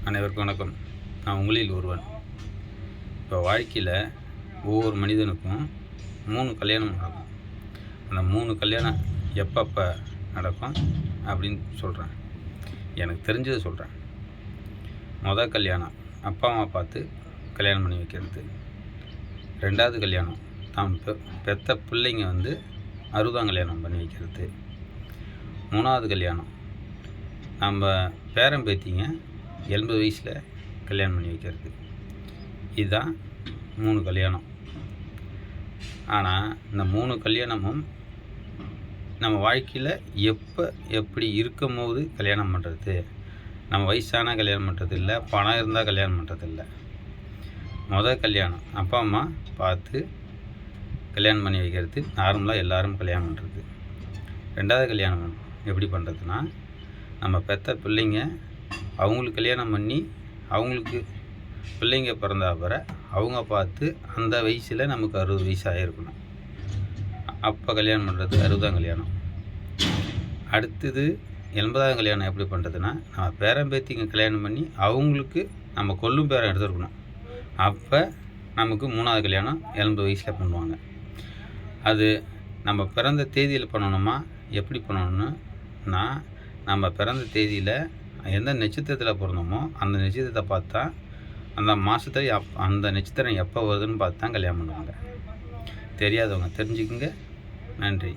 அனைவருக்கும் வணக்கம். நான் உங்களில் ஒருவன். இப்போ வாழ்க்கையில் ஒவ்வொரு மனிதனுக்கும் 3 கல்யாணம் நடக்கும். அந்த 3 கல்யாணம் எப்பப்போ நடக்கும் அப்படின்னு சொல்கிறேன். எனக்கு தெரிஞ்சதை சொல்கிறேன். மொதல் கல்யாணம் அப்பா அம்மா பார்த்து கல்யாணம் பண்ணி வைக்கிறது. 2வது கல்யாணம் தான் பெற்ற பிள்ளைங்க 60ஆம் கல்யாணம் பண்ணி வைக்கிறது. 3வது கல்யாணம் நம்ம பேரன் பேத்திங்க 80 வயசில் கல்யாணம் பண்ணி வைக்கிறது. இதுதான் 3 கல்யாணம். ஆனால் இந்த 3 கல்யாணமும் நம்ம வாழ்க்கையில் எப்படி இருக்கும் போது கல்யாணம் பண்ணுறது, நம்ம வயசான கல்யாணம் பண்ணுறது இல்லை, பணம் இருந்தால் கல்யாணம் பண்ணுறது இல்லை. மொதல் கல்யாணம் அப்பா அம்மா பார்த்து கல்யாணம் பண்ணி வைக்கிறது, நார்மலாக எல்லோரும் கல்யாணம் பண்ணுறது. 2வது கல்யாணம் எப்படி பண்ணுறதுன்னா, நம்ம பெற்ற பிள்ளைங்க அவங்களுக்கு கல்யாணம் பண்ணி அவங்களுக்கு பிள்ளைங்க பிறந்த அப்புறம் அவங்க பார்த்து அந்த வயசில் நமக்கு 60 வயசு ஆகிருக்கணும். அப்போ கல்யாணம் பண்ணுறது 60ஆம் கல்யாணம். அடுத்தது 80ஆம் கல்யாணம் எப்படி பண்ணுறதுன்னா, நம்ம பேரன் பேத்திங்க கல்யாணம் பண்ணி அவங்களுக்கு நம்ம கொல்லும் பேரன் எடுத்துருக்கணும். அப்போ நமக்கு 3வது கல்யாணம் 80 வயசில் பண்ணுவாங்க. அது நம்ம பிறந்த தேதியில் பண்ணணுமா, எப்படி பண்ணணும்னா, நம்ம பிறந்த தேதியில் எந்த நட்சத்திரத்தில் பிறந்தோமோ அந்த நட்சத்திரத்தை பார்த்தா அந்த மாதத்துல அந்த நட்சத்திரம் எப்போ வருதுன்னு பார்த்து தான் கல்யாணம் பண்ணுவாங்க. தெரியாதவங்க தெரிஞ்சுக்குங்க. நன்றி.